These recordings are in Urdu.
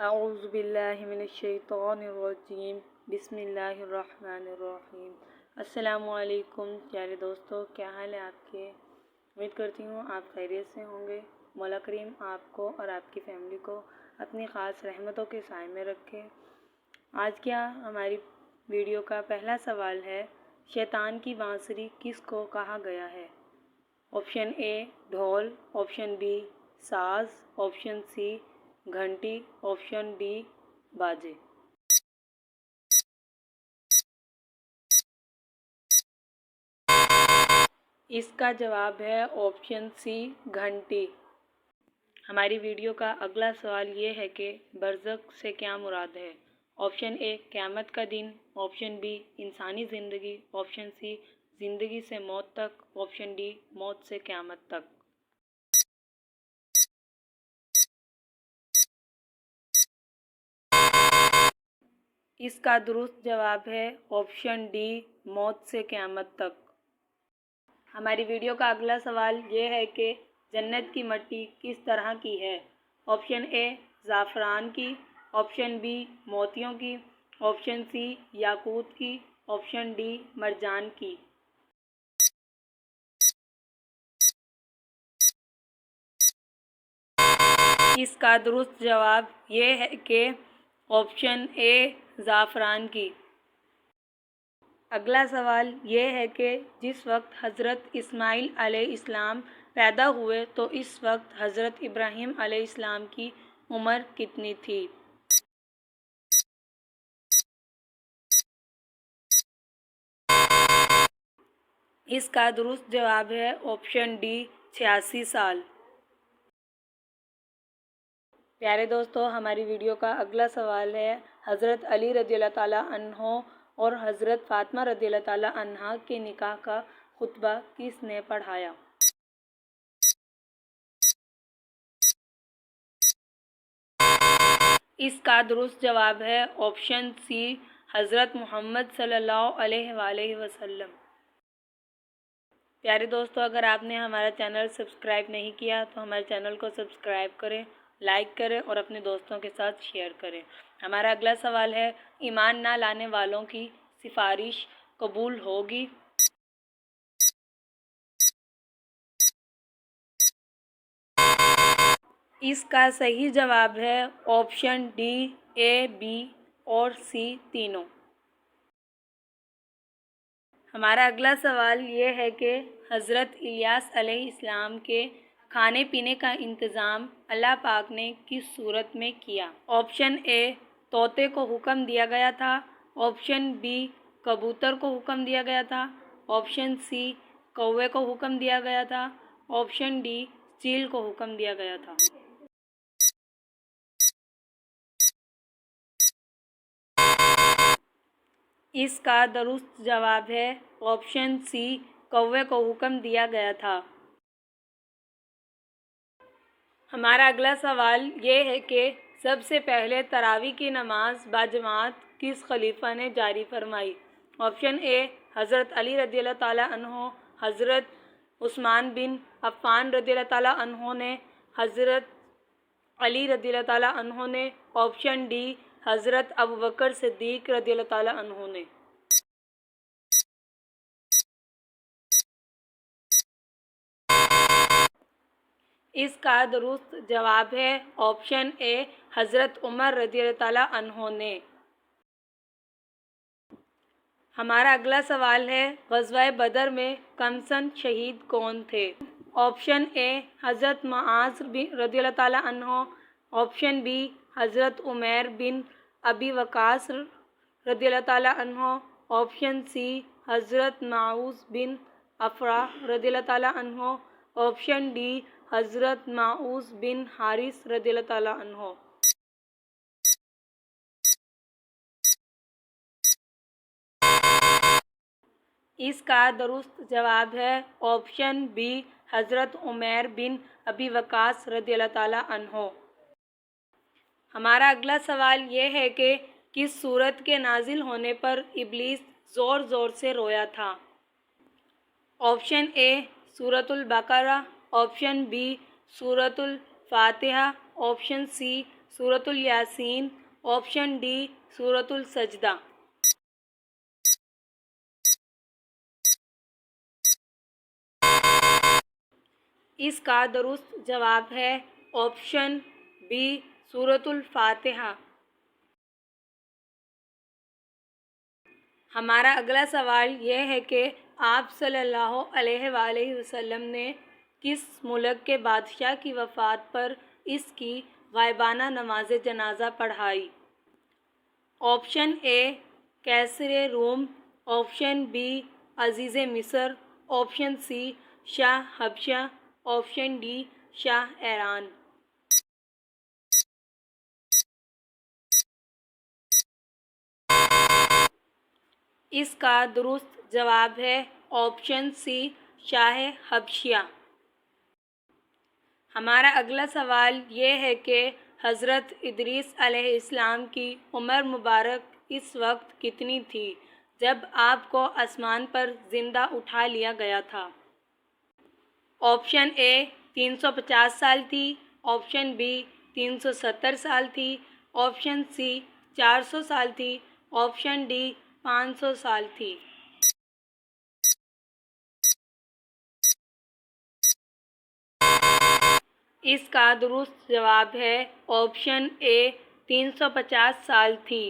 اعوذ باللہ من الشیطان الرجیم بسم اللہ الرحمن الرحیم۔ السلام علیکم پیارے دوستو، کیا حال ہے آپ کے؟ امید کرتی ہوں آپ خیریت سے ہوں گے۔ مولا کریم آپ کو اور آپ کی فیملی کو اپنی خاص رحمتوں کے سائے میں رکھے۔ آج کیا ہماری ویڈیو کا پہلا سوال ہے، شیطان کی بانسری کس کو کہا گیا ہے؟ آپشن اے ڈھول، آپشن بی ساز، آپشن سی گھنٹی، آپشن ڈی باجے۔ اس کا جواب ہے آپشن سی گھنٹی۔ ہماری ویڈیو کا اگلا سوال یہ ہے کہ برزخ سے کیا مراد ہے؟ آپشن اے قیامت کا دن، آپشن بی انسانی زندگی، آپشن سی زندگی سے موت تک، آپشن ڈی موت سے قیامت تک۔ اس کا درست جواب ہے آپشن ڈی موت سے قیامت تک۔ ہماری ویڈیو کا اگلا سوال یہ ہے کہ جنت کی مٹی کس طرح کی ہے؟ آپشن اے زعفران کی، آپشن بی موتیوں کی، آپشن سی یاقوت کی، آپشن ڈی مرجان کی۔ اس کا درست جواب یہ ہے کہ آپشن اے زعفران کی۔ اگلا سوال یہ ہے کہ جس وقت حضرت اسماعیل علیہ السلام پیدا ہوئے تو اس وقت حضرت ابراہیم علیہ السلام کی عمر کتنی تھی؟ اس کا درست جواب ہے آپشن ڈی 86 سال۔ پیارے دوستو، ہماری ویڈیو کا اگلا سوال ہے، حضرت علی رضی اللہ تعالیٰ عنہ اور حضرت فاطمہ رضی اللہ تعالیٰ عنہا کے نکاح کا خطبہ کس نے پڑھایا؟ اس کا درست جواب ہے آپشن سی حضرت محمد صلی اللہ علیہ وآلہ وسلم۔ پیارے دوستو، اگر آپ نے ہمارا چینل سبسکرائب نہیں کیا تو ہمارے چینل کو سبسکرائب کریں، لائک کریں اور اپنے دوستوں کے ساتھ شیئر کریں۔ ہمارا اگلا سوال ہے، ایمان نہ لانے والوں کی سفارش قبول ہوگی؟ اس کا صحیح جواب ہے آپشن ڈی اے، بی اور سی تینوں۔ ہمارا اگلا سوال یہ ہے کہ حضرت الیاس علیہ السلام کے کھانے پینے کا انتظام اللہ پاک نے کس صورت میں کیا؟ آپشن اے طوطے کو حکم دیا گیا تھا، آپشن بی کبوتر کو حکم دیا گیا تھا، آپشن سی کوے کو حکم دیا گیا تھا، آپشن ڈی چیل کو حکم دیا گیا تھا۔ اس کا درست جواب ہے آپشن سی کوے کو حکم دیا گیا تھا۔ ہمارا اگلا سوال یہ ہے کہ سب سے پہلے تراویح کی نماز باجماعت کس خلیفہ نے جاری فرمائی؟ آپشن اے حضرت علی رضی اللہ تعالیٰ عنہ، حضرت عثمان بن عفان رضی اللہ تعالیٰ عنہ نے، حضرت علی رضی اللہ تعالیٰ عنہ نے، آپشن ڈی حضرت ابوبکر صدیق رضی اللہ تعالیٰ عنہ نے۔ اس کا درست جواب ہے آپشن اے حضرت عمر رضی اللہ تعالیٰ عنہ نے۔ ہمارا اگلا سوال ہے، غزوہ بدر میں کمسن شہید کون تھے؟ آپشن اے حضرت معاذ رضی اللہ تعالیٰ عنہ، آپشن بی حضرت عمیر بن ابی وقاص رضی اللہ تعالیٰ عنہ، آپشن سی حضرت معوذ بن افراء رضی اللہ تعالیٰ عنہ، آپشن ڈی حضرت معوذ بن حارث رضی اللہ تعالیٰ عنہ۔ اس کا درست جواب ہے آپشن بی حضرت عمیر بن ابی وقاص رضی اللہ تعالیٰ عنہ۔ ہمارا اگلا سوال یہ ہے کہ کس سورت کے نازل ہونے پر ابلیس زور زور سے رویا تھا؟ آپشن اے سورۃ البقرہ، آپشن بی سورۃ الفاتحہ، آپشن سی سورۃ الیاسین، آپشن ڈی سورۃ السجدہ۔ اس کا درست جواب ہے آپشن بی سورۃ الفاتحہ۔ ہمارا اگلا سوال یہ ہے کہ آپ صلی اللہ علیہ وآلہ وسلم نے کس ملک کے بادشاہ کی وفات پر اس کی غائبانہ نماز جنازہ پڑھائی؟ آپشن اے قیصر روم، آپشن بی عزیز مصر، آپشن سی شاہ حبشہ، آپشن ڈی شاہ ایران۔ اس کا درست جواب ہے آپشن سی شاہ حبشیہ۔ ہمارا اگلا سوال یہ ہے کہ حضرت ادریس علیہ السلام کی عمر مبارک اس وقت کتنی تھی جب آپ کو آسمان پر زندہ اٹھا لیا گیا تھا؟ آپشن اے 350 سال تھی، آپشن بی 370 سال تھی، آپشن سی 400 سال تھی، آپشن ڈی 500 سال تھی۔ اس کا درست جواب ہے آپشن اے 350 سال تھی۔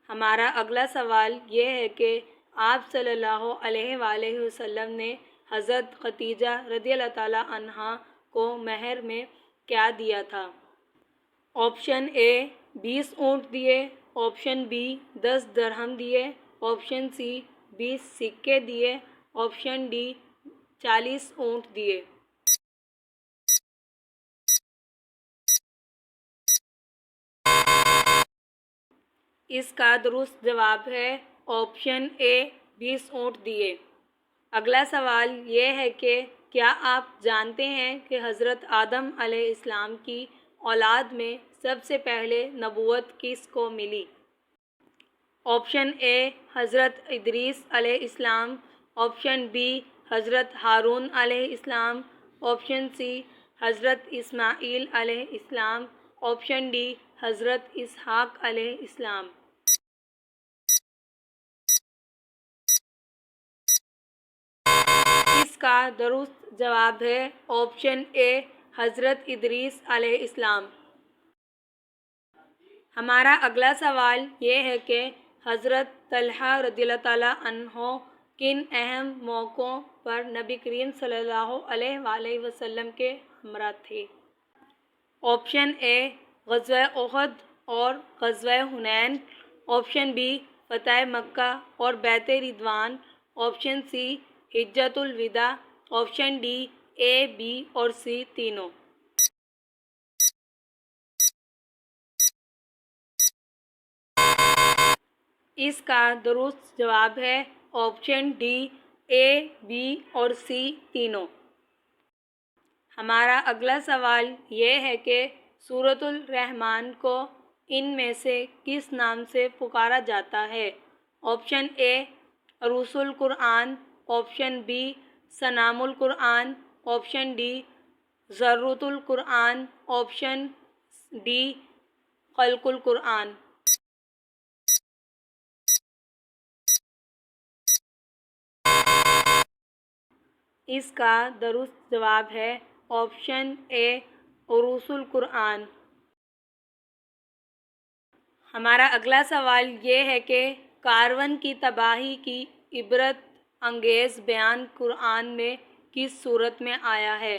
ہمارا اگلا سوال یہ ہے کہ آپ صلی اللہ علیہ وآلہ وسلم نے حضرت خدیجہ رضی اللہ تعالیٰ عنہا کو مہر میں کیا دیا تھا؟ آپشن اے 20 اونٹ دیے، آپشن بی 10 درہم دیے، آپشن سی 20 سکے دیے، آپشن ڈی 40 اونٹ دیے۔ اس کا درست جواب ہے آپشن اے 20 اونٹ دیے۔ اگلا سوال یہ ہے کہ کیا آپ جانتے ہیں کہ حضرت آدم علیہ السلام کی اولاد میں سب سے پہلے نبوت کس کو ملی؟ آپشن اے حضرت ادریس علیہ السلام، آپشن بی حضرت ہارون علیہ السلام، آپشن سی حضرت اسماعیل علیہ السلام، آپشن ڈی حضرت اسحاق علیہ السلام۔ اس کا درست جواب ہے آپشن اے حضرت ادریس علیہ السلام۔ ہمارا اگلا سوال یہ ہے کہ حضرت طلحہ رضی اللہ تعالیٰ عنہ کن اہم موقعوں پر نبی کریم صلی اللہ علیہ وآلہ وسلم کے ہمراہ تھے؟ آپشن اے غزوہ احد اور غزوہ حنین، آپشن بی فتح مکہ اور بیعت رضوان، آپشن سی حجۃ الوداع، آپشن ڈی اے بی اور سی تینوں۔ اس کا درست جواب ہے آپشن ڈی اے بی اور سی تینوں۔ ہمارا اگلا سوال یہ ہے کہ سورۃ الرحمن کو ان میں سے کس نام سے پکارا جاتا ہے؟ آپشن اے عروس القرآن، آپشن بی سنام القرآن، آپشن ڈی ذرۃ القرآن، آپشن ڈی خلق القرآن۔ اس کا درست جواب ہے آپشن اے عروس القرآن۔ ہمارا اگلا سوال یہ ہے کہ کارون کی تباہی کی عبرت انگیز بیان قرآن میں کس سورت میں آیا ہے؟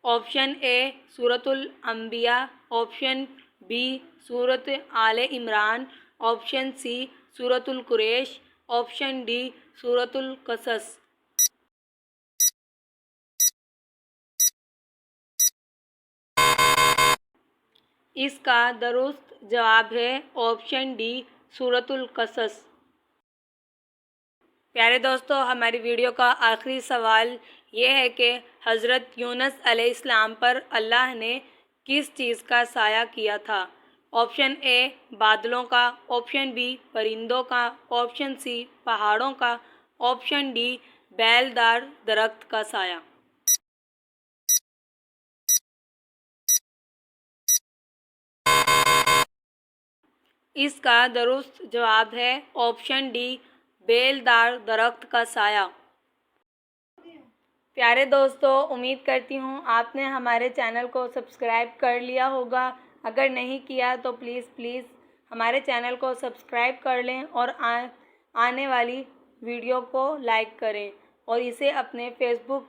آپشن اے سورۃ الانبیاء، آپشن بی سورۃ آل عمران، آپشن سی سورۃ القریش، آپشن ڈی سورۃ القصص۔ اس کا درست جواب ہے آپشن ڈی سورۃ القصص۔ پیارے دوستو، ہماری ویڈیو کا آخری سوال یہ ہے کہ حضرت یونس علیہ السلام پر اللہ نے کس چیز کا سایہ کیا تھا؟ آپشن اے بادلوں کا، آپشن بی پرندوں کا، آپشن سی پہاڑوں کا، آپشن ڈی بیل دار درخت کا سایہ۔ اس کا درست جواب ہے آپشن ڈی، بیل دار درخت کا سایہ۔ پیارے دوستو، امید کرتی ہوں آپ نے ہمارے چینل کو سبسکرائب کر لیا ہوگا۔ اگر نہیں کیا تو پلیز ہمارے چینل کو سبسکرائب کر لیں اور آنے والی ویڈیو کو لائک کریں اور اسے اپنے فیس بک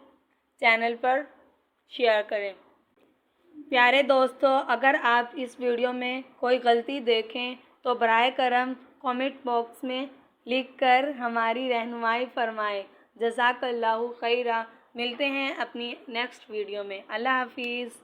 چینل پر شیئر کریں۔ پیارے دوستو، اگر آپ اس ویڈیو میں کوئی غلطی دیکھیں تو براہ کرم کامنٹ باکس میں لکھ کر ہماری رہنمائی فرمائیں۔ جزاک اللہ خیرہ۔ ملتے ہیں اپنی نیکسٹ ویڈیو میں۔ اللہ حافظ۔